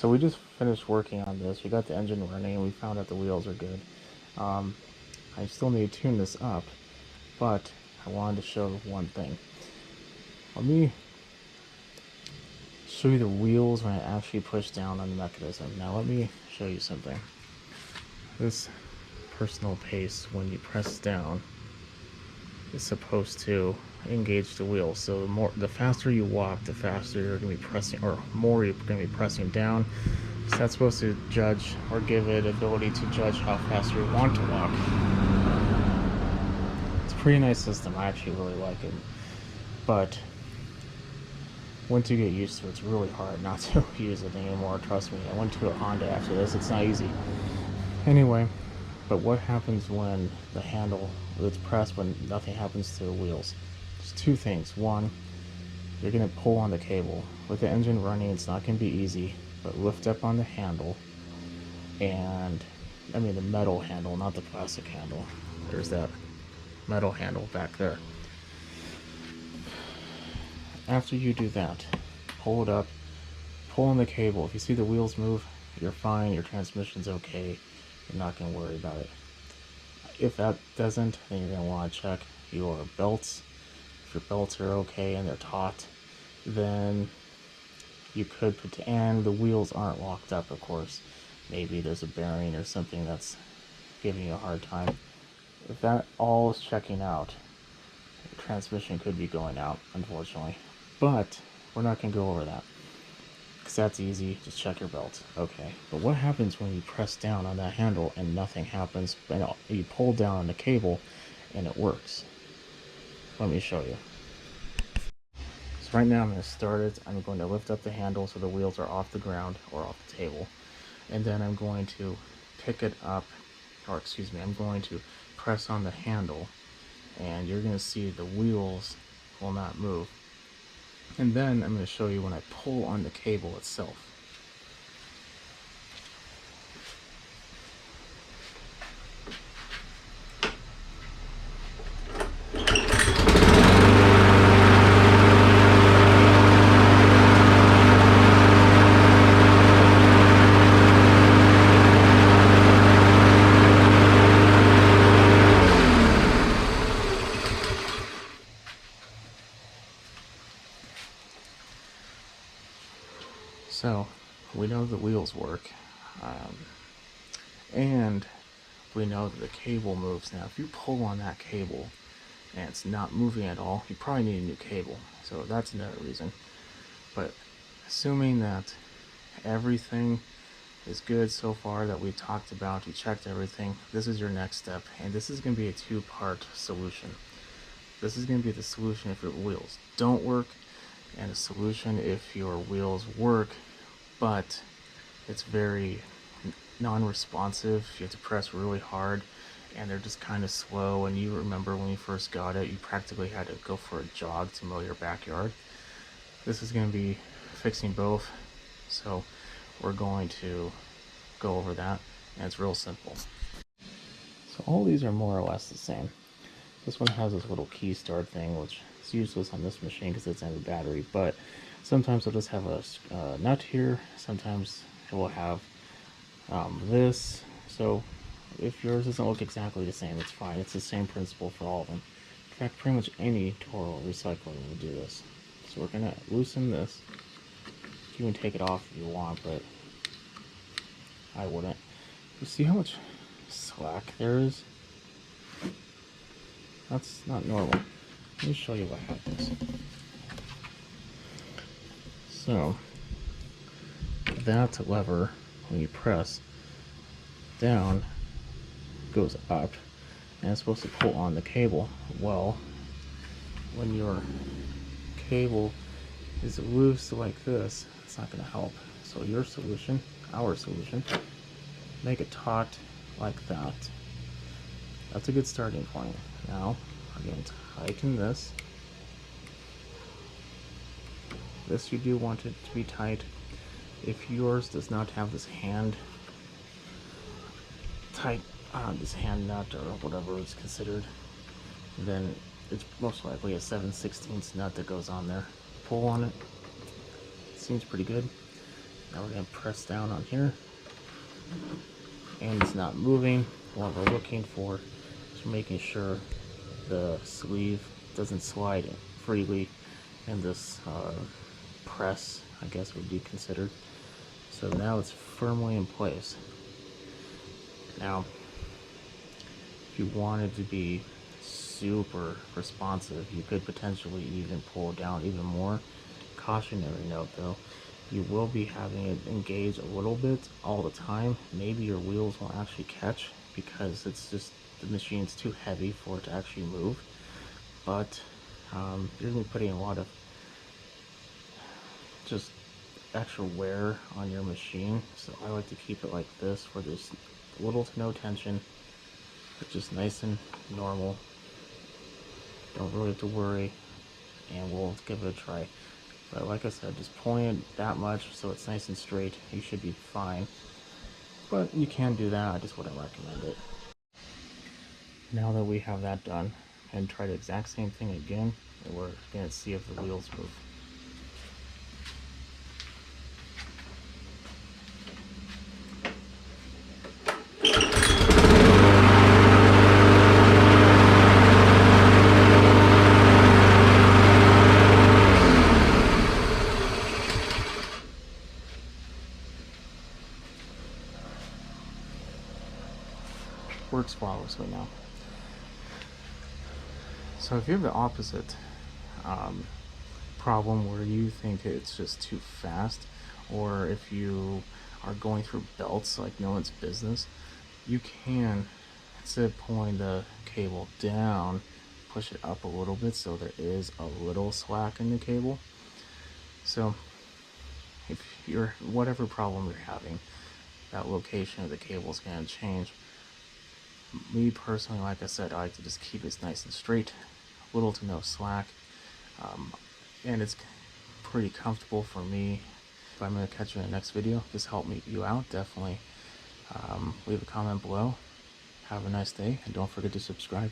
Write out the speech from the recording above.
So we just finished working on this. We got the engine running and we found out the wheels are good. I still need to tune this up, but I wanted to show one thing. Let me show you the wheels when I actually push down on the mechanism. Now let me show you something. This personal pace, when you press down, is supposed to engage the wheel. So the faster you walk, the faster you're going to be pressing, or more you're going to be pressing down. So that's supposed to judge or give it ability to judge how fast you want to walk. It's a pretty nice system. I actually really like it. But once you get used to it, it's really hard not to use it anymore. Trust me. I went to a Honda after this. It's not easy. Anyway, but what happens when the handle is pressed when nothing happens to the wheels? There's two things. One, you're going to pull on the cable. With the engine running, it's not going to be easy, but lift up on the handle, and I mean the metal handle, not the plastic handle. There's that metal handle back there. After you do that, pull it up, pull on the cable. If you see the wheels move, you're fine, your transmission's okay, you're not going to worry about it. If that doesn't, then you're going to want to check your belts. If your belts are okay and they're taut, then you could put, and the wheels aren't locked up, of course. Maybe there's a bearing or something that's giving you a hard time. If that all is checking out, the transmission could be going out, unfortunately. But we're not going to go over that, because that's easy. Just check your belt. Okay, but what happens when you press down on that handle and nothing happens, and you pull down on the cable and it works? Let me show you. So right now I'm going to start it. I'm going to lift up the handle so the wheels are off the ground or off the table, and then I'm going to pick it up, or excuse me, I'm going to press on the handle, and you're going to see the wheels will not move. And then I'm going to show you when I pull on the cable itself. So we know the wheels work, and we know that the cable moves. Now if you pull on that cable and it's not moving at all, you probably need a new cable. So that's another reason. But assuming that everything is good so far that we talked about, you checked everything, this is your next step, and this is going to be a two-part solution. This is going to be the solution if your wheels don't work, and a solution if your wheels work but it's very non-responsive. You have to press really hard and they're just kind of slow, and you remember when you first got it, you practically had to go for a jog to mow your backyard. This is going to be fixing both, so we're going to go over that, and it's real simple. So all these are more or less the same. This one has this little key start thing, which is useless on this machine because it's in a battery, but sometimes it'll just have a nut here, sometimes it will have this. So if yours doesn't look exactly the same, it's fine. It's the same principle for all of them. In fact, pretty much any Toro Recycler will do this. So we're going to loosen this. You can take it off if you want, but I wouldn't. You see how much slack there is? That's not normal. Let me show you what happens. So that lever, when you press down, goes up, and it's supposed to pull on the cable. Well, when your cable is loose like this, it's not going to help. So your solution, our solution, make it taut like that. That's a good starting point. Now I'm going to tighten this. This you do want it to be tight. If yours does not have this hand tight, this hand nut or whatever it's considered, then it's most likely a 7/16 nut that goes on there. Pull on it. Seems pretty good. Now we're going to press down on here, and it's not moving. What we're looking for is making sure the sleeve doesn't slide freely in this press, I guess would be considered. So now it's firmly in place. Now, if you wanted to be super responsive, you could potentially even pull it down even more. Cautionary note though, you will be having it engage a little bit all the time. Maybe your wheels won't actually catch because it's just the machine's too heavy for it to actually move. But you're going to be putting a lot of just extra wear on your machine, so I like to keep it like this where there's little to no tension. It's just nice and normal. Don't really have to worry, and we'll give it a try. But like I said, just pulling it that much so it's nice and straight, you should be fine. But you can do that, I just wouldn't recommend it. Now that we have that done, and try the exact same thing again, and we're going to see if the wheels move. Works flawlessly now. So if you have the opposite problem where you think it's just too fast, or if you are going through belts like no one's business, you can, instead of pulling the cable down, push it up a little bit so there is a little slack in the cable. So if you're, whatever problem you're having, that location of the cable is going to change. Me personally, like I said, I like to just keep it nice and straight, little to no slack, and it's pretty comfortable for me. If I'm going to catch you in the next video, just help you out, definitely leave a comment below. Have a nice day, and don't forget to subscribe.